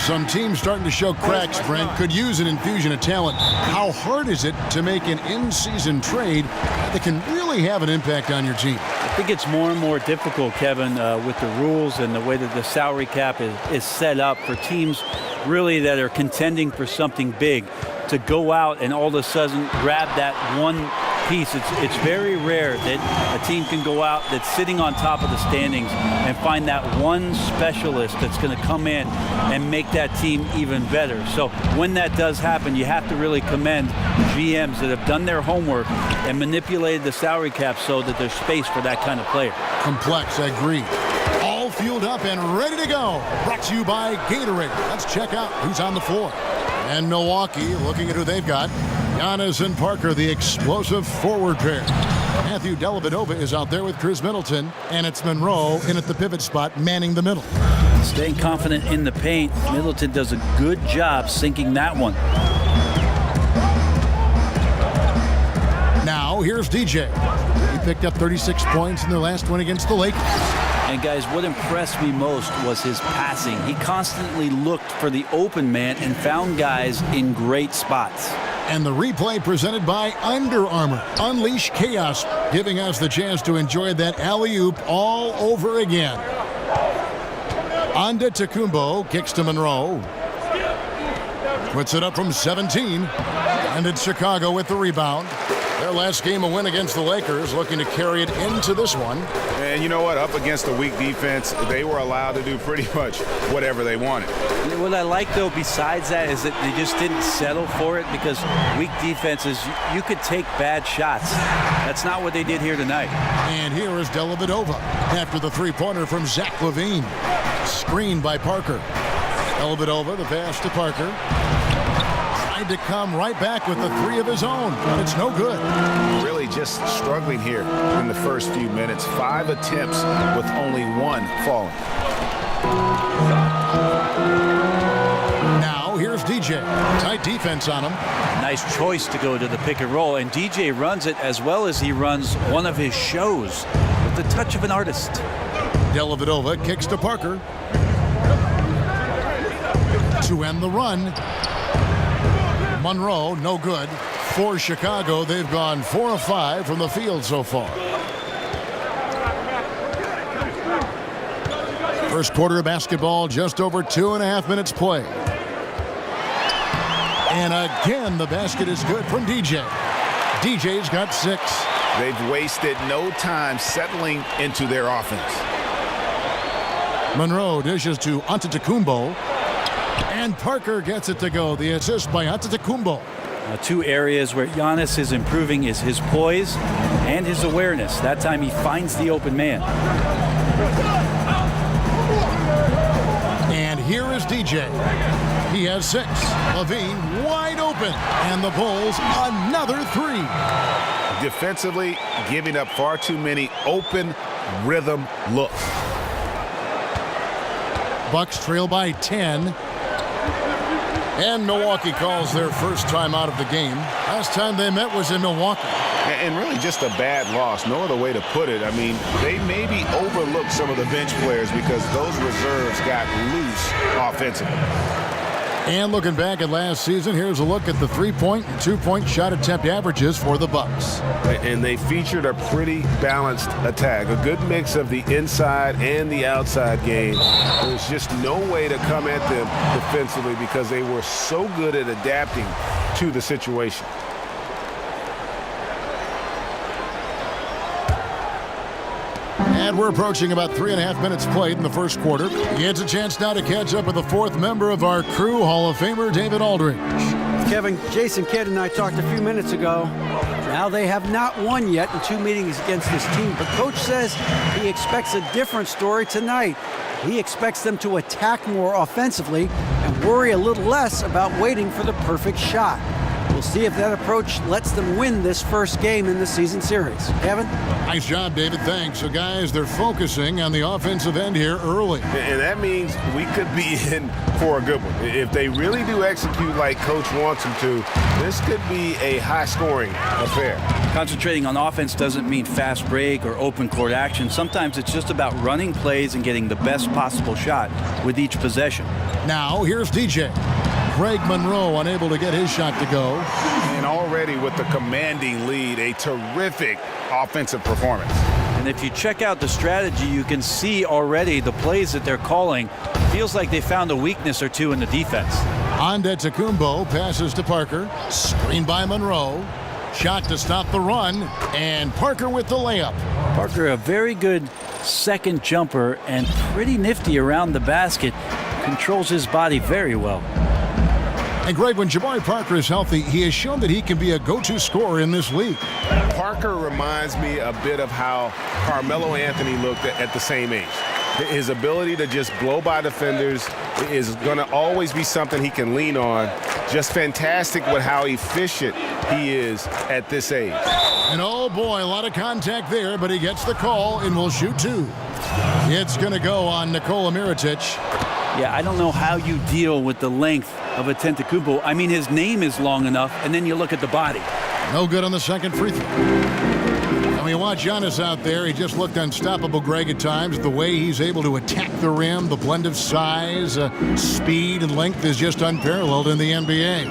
Some teams starting to show cracks, Brent, could use an infusion of talent. How hard is it to make an in-season trade that can really have an impact on your team? I think it's more and more difficult, Kevin, with the rules and the way that the salary cap is set up for teams really that are contending for something big to go out and all of a sudden grab that one piece. It's very rare that a team can go out that's sitting on top of the standings and find that one specialist that's going to come in and make that team even better. So when that does happen, you have to really commend GMs that have done their homework and manipulated the salary cap so that there's space for that kind of player. Complex, I agree. All fueled up and ready to go. Brought to you by Gatorade. Let's check out who's on the floor. And Milwaukee, looking at who they've got. Giannis and Parker, the explosive forward pair. Matthew Dellavedova is out there with Chris Middleton, and it's Monroe in at the pivot spot, manning the middle. Staying confident in the paint. Middleton does a good job sinking that one. Now, here's DJ. He picked up 36 points in their last one against the Lakers. And guys, what impressed me most was his passing. He constantly looked for the open man and found guys in great spots. And the replay presented by Under Armour. Unleash chaos, giving us the chance to enjoy that alley-oop all over again. Antetokounmpo kicks to Monroe. Puts it up from 17. And it's Chicago with the rebound. Their last game a win against the Lakers, looking to carry it into this one. And you know what? Up against a weak defense, they were allowed to do pretty much whatever they wanted. What I like, though, besides that, is that they just didn't settle for it, because weak defenses, you could take bad shots. That's not what they did here tonight. And here is Dellavedova after the three-pointer from Zach LaVine. Screened by Parker. Dellavedova, the pass to Parker. Tried to come right back with the three of his own, but it's no good. Really just struggling here in the first few minutes. 5 attempts with only 1 falling. Now here's DJ. Tight defense on him. Nice choice to go to the pick and roll, and DJ runs it as well as he runs one of his shows with the touch of an artist. Dellavedova kicks to Parker. To end the run. Monroe, no good. For Chicago, they've gone 4 of 5 from the field so far. First quarter of basketball, just over 2.5 minutes play. And again, the basket is good from DJ. DJ's got 6. They've wasted no time settling into their offense. Monroe dishes to Antetokounmpo. And Parker gets it to go. The assist by Antetokounmpo. 2 areas where Giannis is improving is his poise and his awareness. That time he finds the open man. And here is DJ. He has 6. LaVine wide open. And the Bulls another 3. Defensively, giving up far too many open rhythm looks. Bucks trail by 10. And Milwaukee calls their first time out of the game. Last time they met was in Milwaukee. And really just a bad loss. No other way to put it. I mean, they maybe overlooked some of the bench players because those reserves got loose offensively. And looking back at last season, here's a look at the 3-point and 2-point shot attempt averages for the Bucks. And they featured a pretty balanced attack, a good mix of the inside and the outside game. There's just no way to come at them defensively because they were so good at adapting to the situation. And we're approaching about 3.5 minutes played in the first quarter. He gets a chance now to catch up with the 4th member of our crew, Hall of Famer David Aldridge. Kevin, Jason Kidd and I talked a few minutes ago. Now they have not won yet in 2 meetings against this team, but Coach says he expects a different story tonight. He expects them to attack more offensively and worry a little less about waiting for the perfect shot. We'll see if that approach lets them win this first game in the season series. Kevin? Nice job, David. Thanks. So, guys, they're focusing on the offensive end here early. And that means we could be in for a good one. If they really do execute like Coach wants them to, this could be a high-scoring affair. Concentrating on offense doesn't mean fast break or open court action. Sometimes it's just about running plays and getting the best possible shot with each possession. Now, here's DJ. Greg Monroe unable to get his shot to go. And already with the commanding lead, a terrific offensive performance. And if you check out the strategy, you can see already the plays that they're calling. Feels like they found a weakness or two in the defense. Antetokounmpo passes to Parker. Screen by Monroe. Shot to stop the run. And Parker with the layup. Parker, a very good second jumper and pretty nifty around the basket. Controls his body very well. And Greg, when Jabari Parker is healthy, he has shown that he can be a go-to scorer in this league. Parker reminds me a bit of how Carmelo Anthony looked at the same age. His ability to just blow by defenders is going to always be something he can lean on. Just fantastic with how efficient he is at this age. And oh boy, a lot of contact there, but he gets the call and will shoot two. It's going to go on Nikola Mirotic. Yeah, I don't know how you deal with the length of Antetokounmpo. I mean, his name is long enough, and then you look at the body. No good on the second free throw. And we watch Giannis out there. He just looked unstoppable, Greg, at times. The way he's able to attack the rim, the blend of size, speed, and length is just unparalleled in the NBA.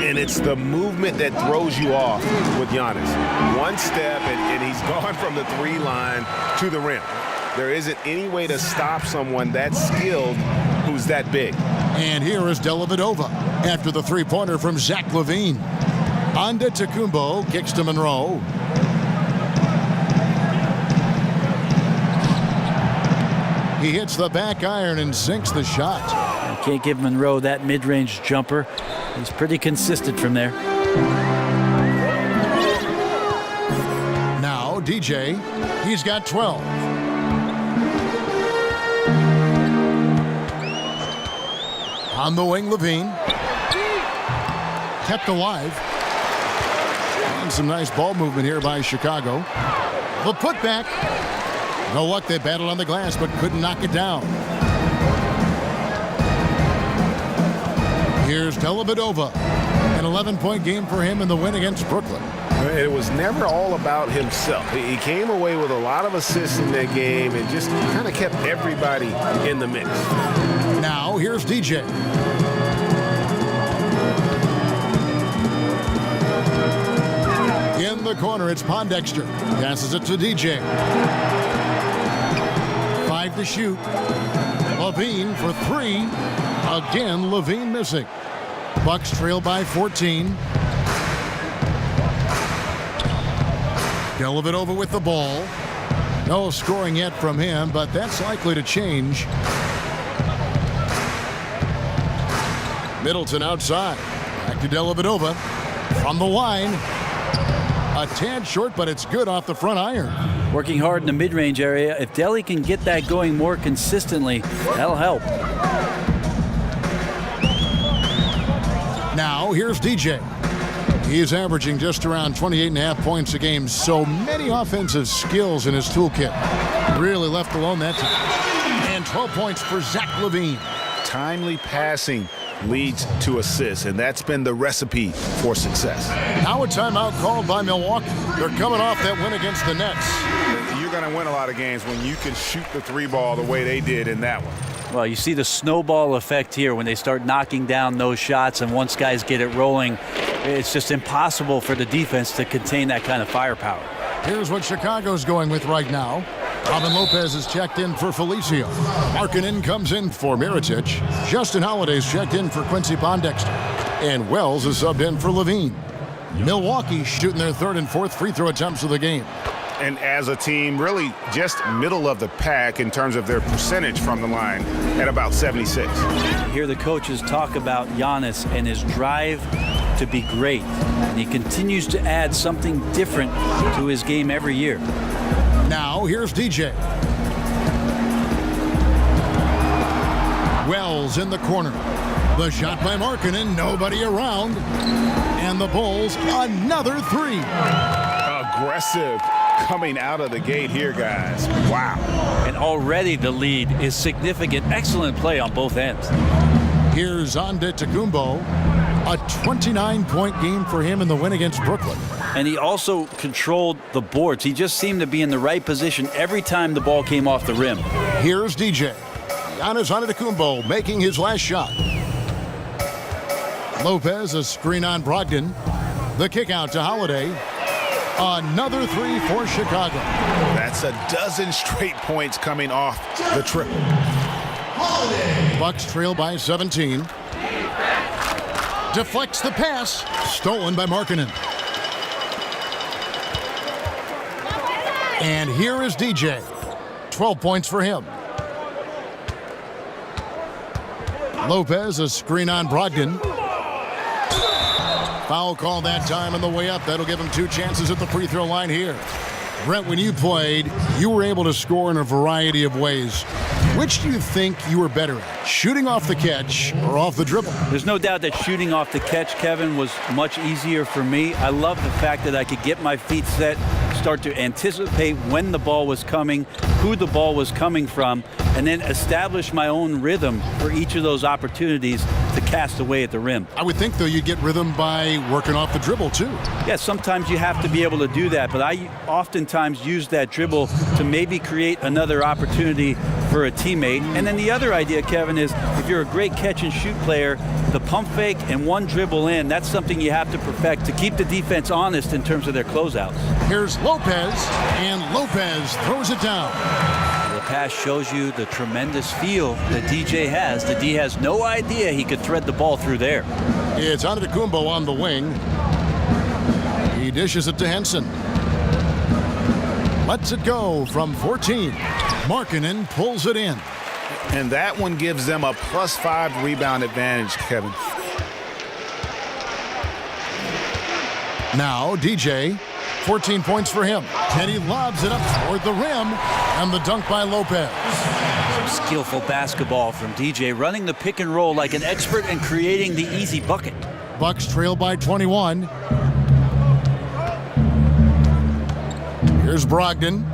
And it's the movement that throws you off with Giannis. One step, and he's gone from the three line to the rim. There isn't any way to stop someone that skilled who's that big. And here is Dellavedova after the three-pointer from Zach LaVine. Antetokounmpo kicks to Monroe. He hits the back iron and sinks the shot. You can't give Monroe that mid-range jumper. He's pretty consistent from there. Now DJ, he's got 12. On the wing, LaVine. Kept alive. And some nice ball movement here by Chicago. The putback. No luck, they battled on the glass, but couldn't knock it down. Here's Dellavedova. An 11-point game for him in the win against Brooklyn. It was never all about himself. He came away with a lot of assists in that game and just kind of kept everybody in the mix. Now, here's DJ. In the corner, it's Pondexter. Passes it to DJ. 5 to shoot. LaVine for 3. Again, LaVine missing. Bucks trail by 14. Dellavedova with the ball. No scoring yet from him, but that's likely to change. Middleton outside. Back to Dellavedova. From the line. A tad short, but it's good off the front iron. Working hard in the mid-range area. If Delly can get that going more consistently, that'll help. Now, here's DJ. He is averaging just around 28.5 points a game, so many offensive skills in his toolkit. Really left alone that time. And 12 points for Zach LaVine. Timely passing leads to assists, and that's been the recipe for success. Now a timeout called by Milwaukee. They're coming off that win against the Nets. You're going to win a lot of games when you can shoot the three ball the way they did in that one. Well, you see the snowball effect here when they start knocking down those shots, and once guys get it rolling, it's just impossible for the defense to contain that kind of firepower. Here's what Chicago's going with right now. Robin Lopez is checked in for Felicio. Markkanen comes in for Mirotic. Justin Holiday's checked in for Quincy Pondexter. And Wells is subbed in for LaVine. Milwaukee shooting their third and fourth free throw attempts of the game. And as a team, really just middle of the pack in terms of their percentage from the line at about 76. You hear the coaches talk about Giannis and his drive to be great. And he continues to add something different to his game every year. Now, here's DJ. Wells in the corner. The shot by Markkanen, nobody around. And the Bulls, another three. Aggressive coming out of the gate here, guys. Wow. And already the lead is significant. Excellent play on both ends. Here's Antetokounmpo. A 29-point game for him in the win against Brooklyn. And he also controlled the boards. He just seemed to be in the right position every time the ball came off the rim. Here's DJ. Giannis Antetokounmpo making his last shot. Lopez, a screen on Brogdon. The kick out to Holiday. Another three for Chicago. That's a dozen straight points coming off the trip. Bucks trail by 17. Deflects the pass. Stolen by Markkanen. And here is DJ. 12 points for him. Lopez, a screen on Brogdon. Foul call that time on the way up. That'll give him 2 chances at the free throw line here. Brent, when you played, you were able to score in a variety of ways. Which do you think you were better at, shooting off the catch or off the dribble? There's no doubt that shooting off the catch, Kevin, was much easier for me. I love the fact that I could get my feet set, start to anticipate when the ball was coming, who the ball was coming from, and then establish my own rhythm for each of those opportunities to cast away at the rim. I would think, though, you get rhythm by working off the dribble, too. Yeah, sometimes you have to be able to do that, but I oftentimes use that dribble to maybe create another opportunity for a teammate. And then the other idea, Kevin, is if you're a great catch and shoot player, the pump fake and one dribble in, that's something you have to perfect to keep the defense honest in terms of their closeouts. Here's Lopez, and Lopez throws it down. The pass shows you the tremendous feel that DJ has. The D has no idea he could thread the ball through there. It's Antetokounmpo on the wing. He dishes it to Henson. Lets it go from 14. Markkanen pulls it in. And that one gives them a +5 rebound advantage, Kevin. Now DJ, 14 points for him. And he lobs it up toward the rim. And the dunk by Lopez. Some skillful basketball from DJ, running the pick and roll like an expert and creating the easy bucket. Bucks trail by 21. Here's Brogdon.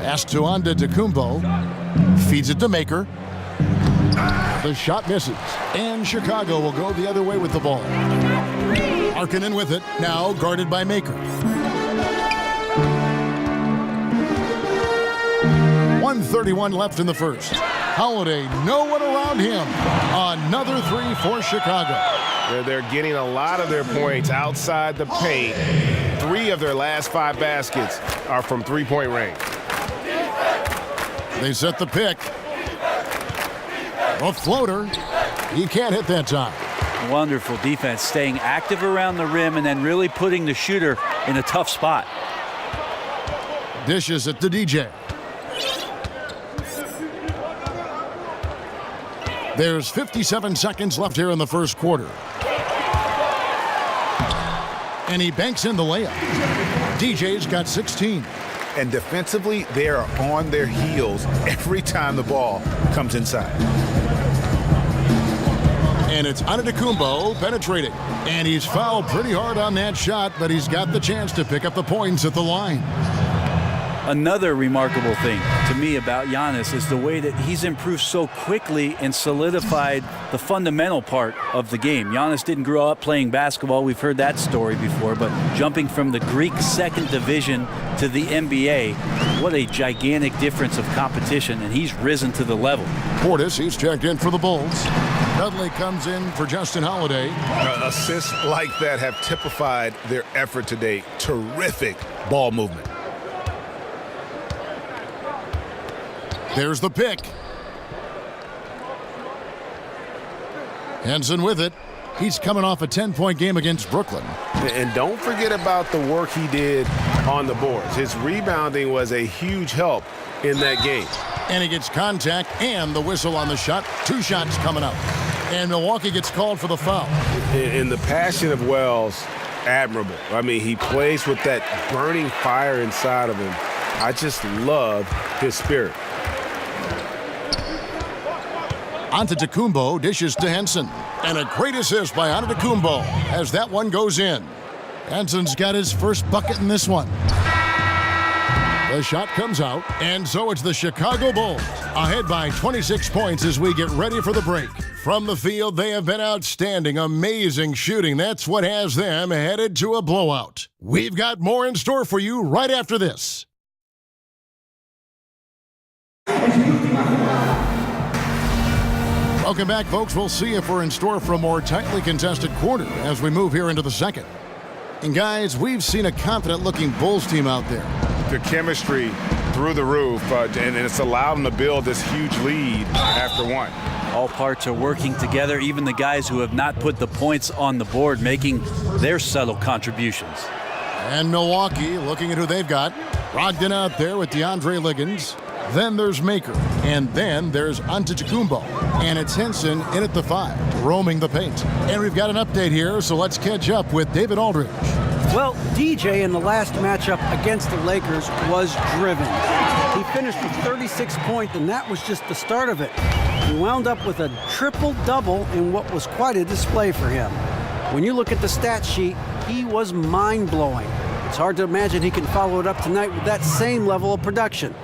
Pass to Antetokounmpo. Feeds it to Maker. The shot misses. And Chicago will go the other way with the ball. Markkanen with it. Now guarded by Maker. 1:31 left in the first. Holiday, no one around him. Another three for Chicago. They're getting a lot of their points outside the paint. 3 of their last 5 baskets are from three-point range. They set the pick. A floater. He can't hit that time. Wonderful defense, staying active around the rim and then really putting the shooter in a tough spot. Dishes it to DJ. There's 57 seconds left here in the first quarter. And he banks in the layup. DJ's got 16. And defensively, they are on their heels every time the ball comes inside. And it's Antetokounmpo penetrating. And he's fouled pretty hard on that shot, but he's got the chance to pick up the points at the line. Another remarkable thing to me about Giannis is the way that he's improved so quickly and solidified the fundamental part of the game. Giannis didn't grow up playing basketball. We've heard that story before, but jumping from the Greek second division to the NBA, what a gigantic difference of competition, and he's risen to the level. Portis, he's checked in for the Bulls. Dudley comes in for Justin Holiday. Assists like that have typified their effort today. Terrific ball movement. There's the pick. Henson with it. He's coming off a 10-point game against Brooklyn. And don't forget about the work he did on the boards. His rebounding was a huge help in that game. And he gets contact and the whistle on the shot. 2 shots coming up. And Milwaukee gets called for the foul. And the passion of Wells, admirable. I mean, he plays with that burning fire inside of him. I just love his spirit. Antetokounmpo dishes to Henson. And a great assist by Antetokounmpo as that one goes in. Henson's got his first bucket in this one. The shot comes out, and so it's the Chicago Bulls ahead by 26 points as we get ready for the break. From the field, they have been outstanding, amazing shooting. That's what has them headed to a blowout. We've got more in store for you right after this. Welcome back, folks. We'll see if we're in store for a more tightly contested quarter as we move here into the second. And guys, we've seen a confident-looking Bulls team out there. The chemistry through the roof, and it's allowed them to build this huge lead after one. All parts are working together, even the guys who have not put the points on the board making their subtle contributions. And Milwaukee looking at who they've got. Brogdon out there with DeAndre Liggins. Then there's Maker. And then there's Antetokounmpo. And it's Henson in at the 5, roaming the paint. And we've got an update here, so let's catch up with David Aldridge. Well, DJ in the last matchup against the Lakers was driven. He finished with 36 points, and that was just the start of it. He wound up with a triple-double in what was quite a display for him. When you look at the stat sheet, he was mind-blowing. It's hard to imagine he can follow it up tonight with that same level of production.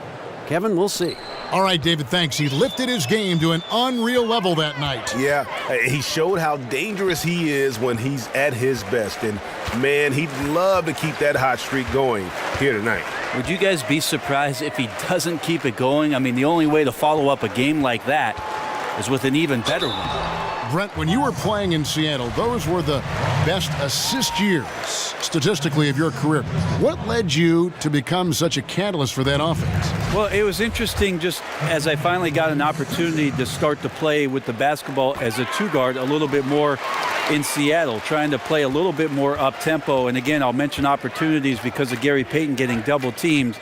Kevin, we'll see. All right, David, thanks. He lifted his game to an unreal level that night. Yeah, he showed how dangerous he is when he's at his best. And, man, he'd love to keep that hot streak going here tonight. Would you guys be surprised if he doesn't keep it going? I mean, the only way to follow up a game like that is with an even better one. Brent, when you were playing in Seattle, those were the best assist years, statistically, of your career. What led you to become such a catalyst for that offense? Well, it was interesting just as I finally got an opportunity to start to play with the basketball as a two-guard a little bit more in Seattle, trying to play a little bit more up-tempo. And again, I'll mention opportunities because of Gary Payton getting double-teamed.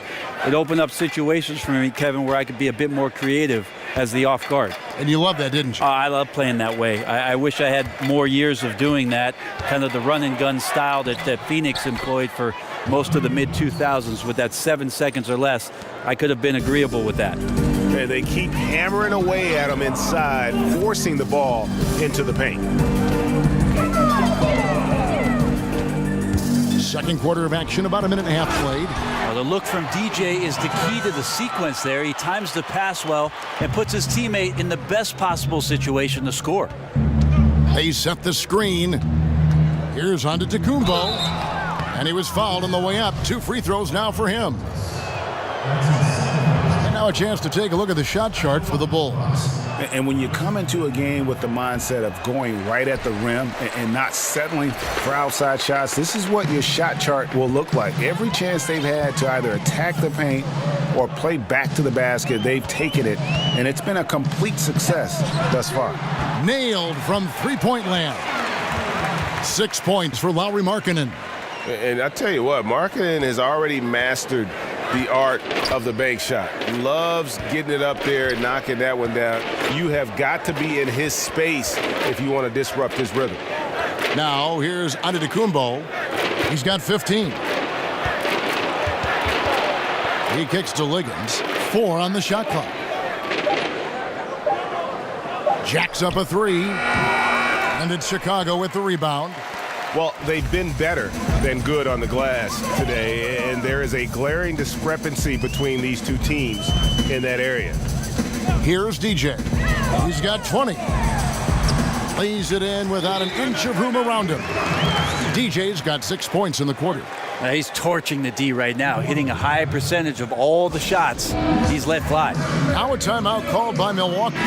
It opened up situations for me, Kevin, where I could be a bit more creative as the off guard. And you love that, didn't you? I love playing that way. I wish I had more years of doing that, kind of the run-and-gun style that Phoenix employed for most of the mid-2000s with that 7 seconds or less. I could have been agreeable with that. And they keep hammering away at him inside, forcing the ball into the paint. Second quarter of action, about a minute and a half played. Well, the look from DJ is the key to the sequence there. He times the pass well and puts his teammate in the best possible situation to score. They set the screen. Here's Antetokounmpo. And he was fouled on the way up. 2 free throws now for him. And now a chance to take a look at the shot chart for the Bulls. And when you come into a game with the mindset of going right at the rim and not settling for outside shots, this is what your shot chart will look like. Every chance they've had to either attack the paint or play back to the basket, they've taken it, and it's been a complete success thus far. Nailed from three-point land. 6 points for Lauri Markkanen. And I tell you what, Markkanen has already mastered the art of the bank shot. Loves getting it up there and knocking that one down. You have got to be in his space if you want to disrupt his rhythm. Now here's Antetokounmpo. He's got 15. He kicks to Liggins. 4 on the shot clock. Jacks up a 3. And it's Chicago with the rebound. Well, they've been better than good on the glass today, and there is a glaring discrepancy between these two teams in that area. Here's DJ. He's got 20. Lays it in without an inch of room around him. DJ's got 6 points in the quarter. Now he's torching the D right now, hitting a high percentage of all the shots he's let fly. Now a timeout called by Milwaukee.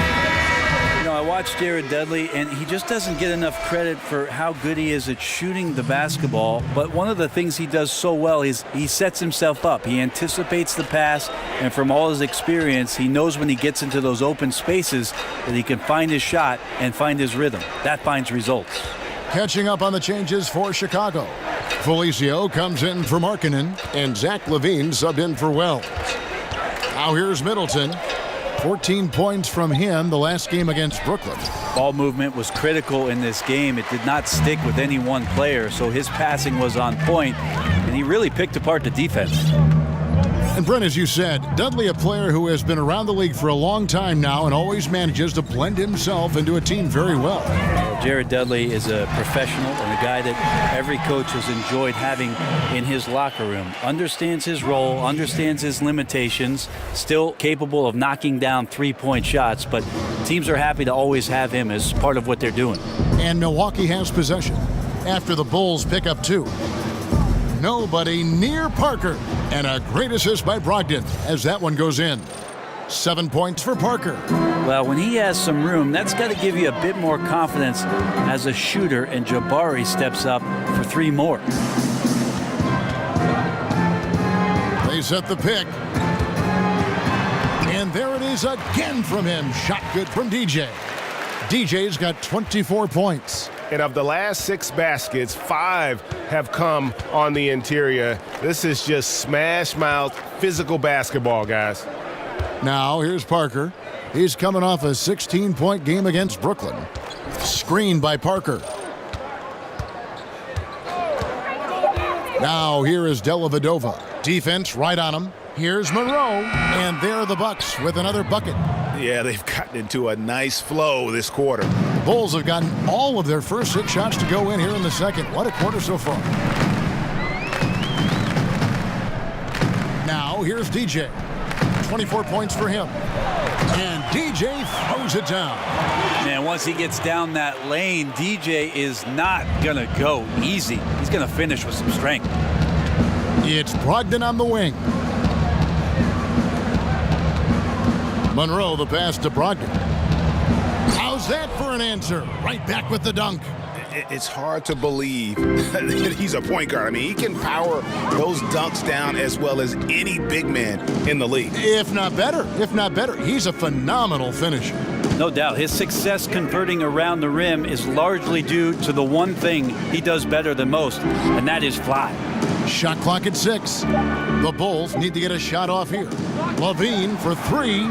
You know, I watched Jared Dudley, and he just doesn't get enough credit for how good he is at shooting the basketball. But one of the things he does so well is he sets himself up. He anticipates the pass, and from all his experience, he knows when he gets into those open spaces that he can find his shot and find his rhythm. That finds results. Catching up on the changes for Chicago. Felicio comes in for Markkanen, and Zach LaVine subbed in for Wells. Now here's Middleton. 14 points from him the last game against Brooklyn. Ball movement was critical in this game. It did not stick with any one player, so his passing was on point, and he really picked apart the defense. And Brent, as you said, Dudley, a player who has been around the league for a long time now and always manages to blend himself into a team very well. Jared Dudley is a professional and a guy that every coach has enjoyed having in his locker room. Understands his role, understands his limitations, still capable of knocking down three-point shots, but teams are happy to always have him as part of what they're doing. And Milwaukee has possession after the Bulls pick up 2. Nobody near Parker. And a great assist by Brogdon as that one goes in. 7 points for Parker. Well, when he has some room, that's got to give you a bit more confidence as a shooter, and Jabari steps up for 3 more. They set the pick. And there it is again from him. Shot good from DJ. DJ's got 24 points. And of the last 6 baskets, 5 have come on the interior. This is just smash-mouth physical basketball, guys. Now here's Parker. He's coming off a 16-point game against Brooklyn. Screened by Parker. Now here is Dellavedova. Defense right on him. Here's Monroe. And there are the Bucks with another bucket. Yeah, they've gotten into a nice flow this quarter. Bulls have gotten all of their first 6 shots to go in here in the second. What a quarter so far. Now here's DJ. 24 points for him. And DJ throws it down. Man, once he gets down that lane, DJ is not going to go easy. He's going to finish with some strength. It's Brogdon on the wing. Monroe, the pass to Brogdon. How's that for an answer? Right back with the dunk. It's hard to believe that he's a point guard. I mean, he can power those dunks down as well as any big man in the league. If not better. If not better. He's a phenomenal finisher. No doubt. His success converting around the rim is largely due to the one thing he does better than most, and that is fly. Shot clock at 6. The Bulls need to get a shot off here. Levine for 3.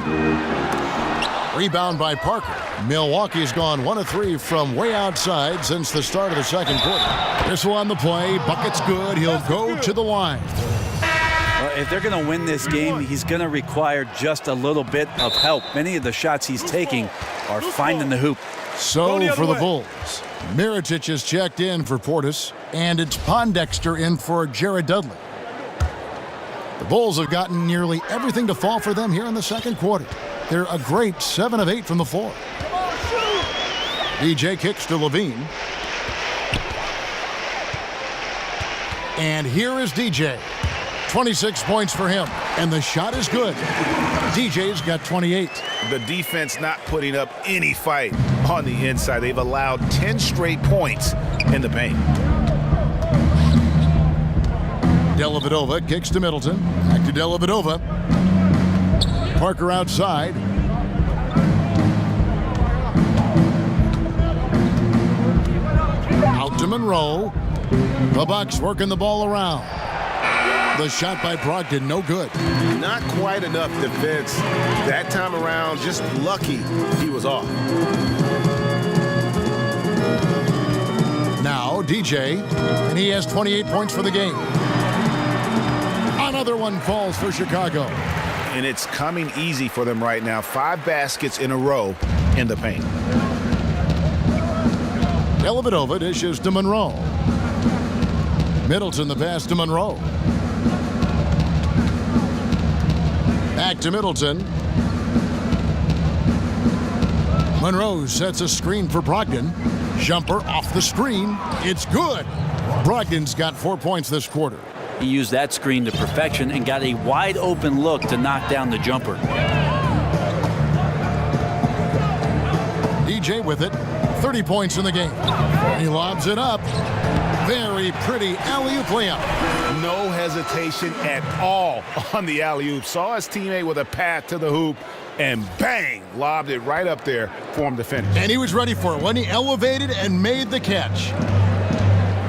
Rebound by Parker. Milwaukee's gone 1 of 3 from way outside since the start of the second quarter. Whistle on the play. Bucket's good. He'll go to the line. Well, if they're going to win this game, he's going to require just a little bit of help. Many of the shots he's taking are finding the hoop. So for the Bulls, Mirotic is checked in for Portis, and it's Pondexter in for Jared Dudley. The Bulls have gotten nearly everything to fall for them here in the second quarter. They're a great 7 of 8 from the floor. DJ kicks to Levine. And here is DJ. 26 points for him, and the shot is good. DJ's got 28. The defense not putting up any fight on the inside. They've allowed 10 straight points in the paint. Dellavedova kicks to Middleton. Back to Dellavedova. Parker outside. Out to Monroe. The Bucks working the ball around. The shot by Brogdon, no good. Not quite enough defense that time around. Just lucky he was off. Now DJ, and he has 28 points for the game. Another one falls for Chicago. And it's coming easy for them right now. 5 baskets in a row in the paint. Dellavedova dishes to Monroe. Middleton the pass to Monroe. Back to Middleton. Monroe sets a screen for Brogdon. Jumper off the screen. It's good. Brogdon's got 4 points this quarter. He used that screen to perfection and got a wide open look to knock down the jumper. DJ with it. 30 points in the game. He lobs it up. Very pretty alley-oop layup. No hesitation at all on the alley-oop. Saw his teammate with a path to the hoop, and bang, lobbed it right up there for him to finish. And he was ready for it when he elevated and made the catch.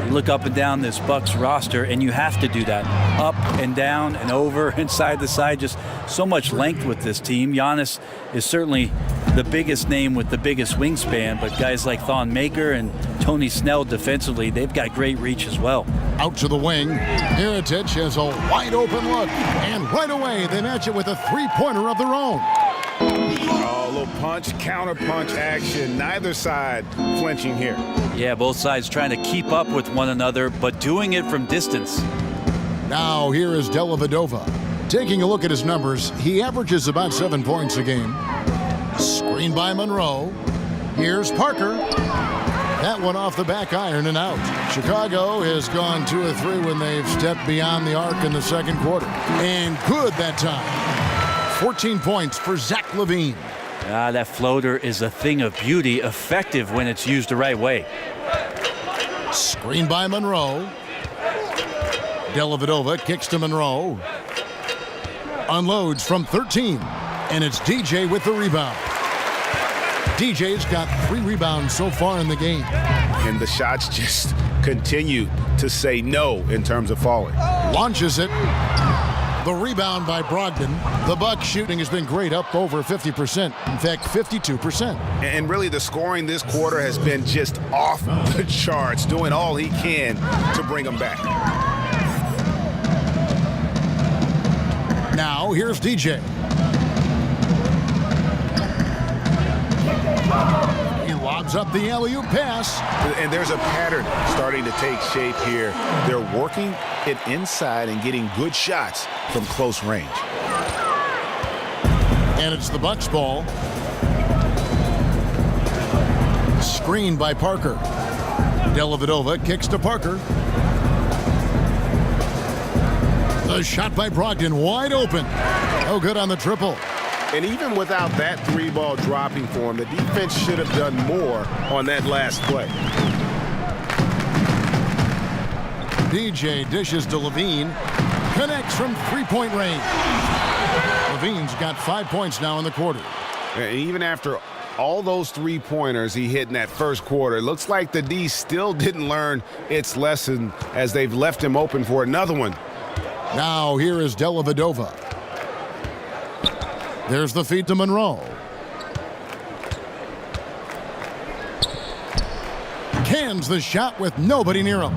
You look up and down this Bucks roster, and you have to do that. Up and down and over and side to side. Just so much length with this team. Giannis is certainly the biggest name with the biggest wingspan, but guys like Thon Maker and Tony Snell defensively, they've got great reach as well. Out to the wing. Mirotic has a wide open look. And right away, they match it with a three-pointer of their own. Oh, a little punch, counter punch action. Neither side flinching here. Yeah, both sides trying to keep up with one another, but doing it from distance. Now here is Dellavedova. Taking a look at his numbers, he averages about 7 points a game. Screen by Monroe. Here's Parker. That one off the back iron and out. Chicago has gone 2 of 3 when they've stepped beyond the arc in the second quarter. And good that time. 14 points for Zach LaVine. That floater is a thing of beauty, effective when it's used the right way. Screen by Monroe. Dellavedova kicks to Monroe. Unloads from 13. And it's DJ with the rebound. DJ's got 3 rebounds so far in the game. And the shots just continue to say no in terms of falling. Launches it. The rebound by Brogdon. The Bucks shooting has been great, up over 50%. In fact, 52%. And really the scoring this quarter has been just off the charts, doing all he can to bring them back. Now here's DJ. He lobs up the alley-oop pass. And there's a pattern starting to take shape here. They're working it inside and getting good shots from close range. And it's the Bucks ball. Screened by Parker. Dellavedova kicks to Parker. The shot by Brogdon, wide open. Oh, good on the triple. And even without that 3-ball dropping for him, the defense should have done more on that last play. DJ dishes to LaVine. Connects from three-point range. LaVine's got 5 points now in the quarter. And even after all those 3-pointers he hit in that first quarter, it looks like the D still didn't learn its lesson as they've left him open for another one. Now here is Dellavedova. There's the feed to Monroe. Cans the shot with nobody near him.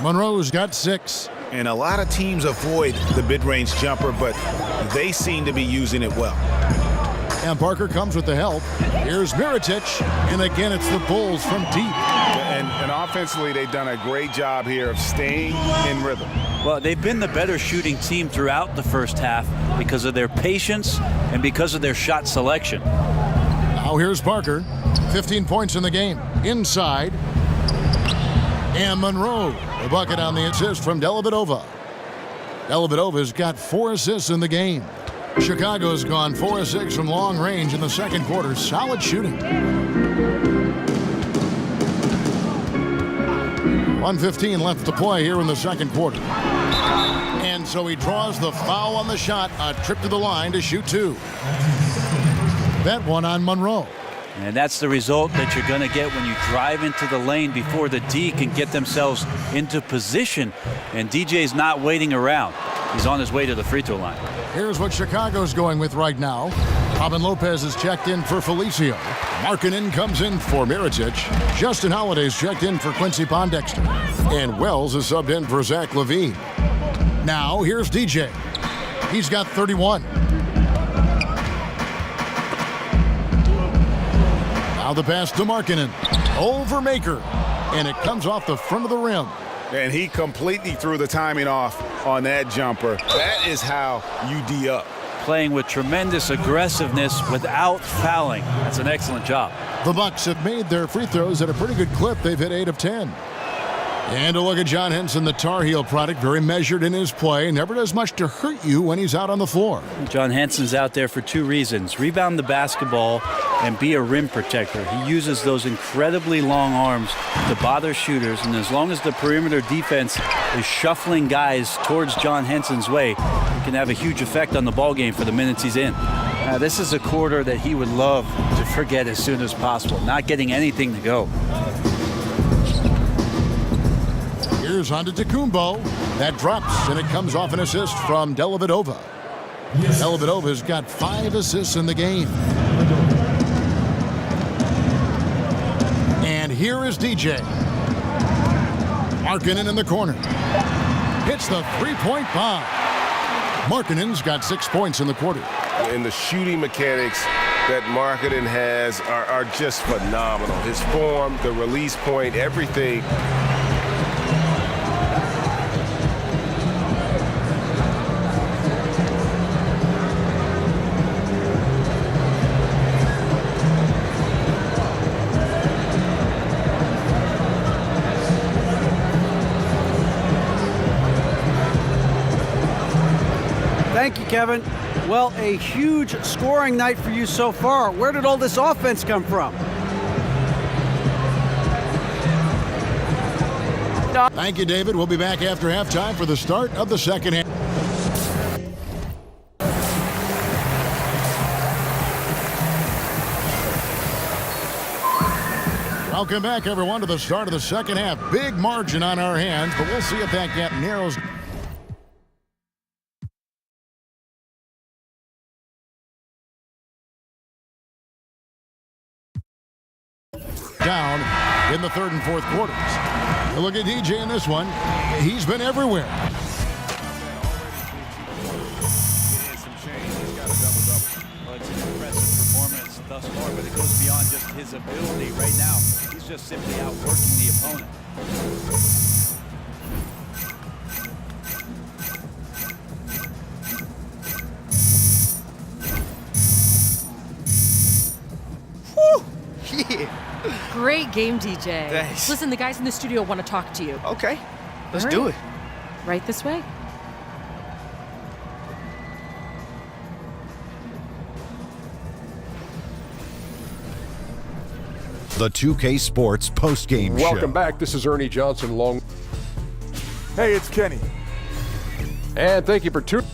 Monroe's got 6. And a lot of teams avoid the mid-range jumper, but they seem to be using it well. And Parker comes with the help. Here's Mirotic. And again, it's the Bulls from deep. And offensively, they've done a great job here of staying in rhythm. Well, they've been the better shooting team throughout the first half because of their patience and because of their shot selection. Now here's Parker. 15 points in the game. Inside. And Monroe. The bucket on the assist from Dellavedova. Dellavedova's got 4 assists in the game. Chicago's gone 4 of 6 from long range in the second quarter. Solid shooting. 1:15 left to play here in the second quarter. And so he draws the foul on the shot. A trip to the line to shoot 2. That one on Monroe. And that's the result that you're going to get when you drive into the lane before the D can get themselves into position. And DJ's not waiting around. He's on his way to the free throw line. Here's what Chicago's going with right now. Robin Lopez is checked in for Felicio. Markkanen comes in for Mirotic. Justin Holiday's checked in for Quincy Pondexter. And Wells is subbed in for Zach LaVine. Now here's DJ. He's got 31. Now the pass to Markkanen. Over Maker. And it comes off the front of the rim. And he completely threw the timing off on that jumper. That is how you D up. Playing with tremendous aggressiveness without fouling. That's an excellent job. The Bucks have made their free throws at a pretty good clip. They've hit 8 of 10. And a look at John Henson, the Tar Heel product, very measured in his play. Never does much to hurt you when he's out on the floor. John Henson's out there for 2 reasons. Rebound the basketball and be a rim protector. He uses those incredibly long arms to bother shooters. And as long as the perimeter defense is shuffling guys towards John Henson's way, he can have a huge effect on the ball game for the minutes he's in. This is a quarter that he would love to forget as soon as possible. Not getting anything to go. Here's on to Tecumbo. That drops, and it comes off an assist from Dellavedova. Dellavedova's got 5 assists in the game. And here is DJ. Markkanen in the corner. Hits the three-point bomb. Markkanen's got 6 points in the quarter. And the shooting mechanics that Markkanen has are just phenomenal. His form, the release point, everything. Thank you, Kevin. Well, a huge scoring night for you so far. Where did all this offense come from? Thank you, David. We'll be back after halftime for the start of the second half. Welcome back, everyone, to the start of the second half. Big margin on our hands, but we'll see if that gap narrows. Down in the third and fourth quarters. Look at DJ in this one. He's been everywhere. Well, it's an impressive performance thus far, but it goes beyond just his ability right now. He's just simply outworking the opponent. Great game, DJ. Thanks. Listen, the guys in the studio want to talk to you. Okay, let's All do right. it. Right this way. The 2K Sports postgame show. Welcome back. This is Ernie Johnson. Hey, it's Kenny. And thank you for tuning.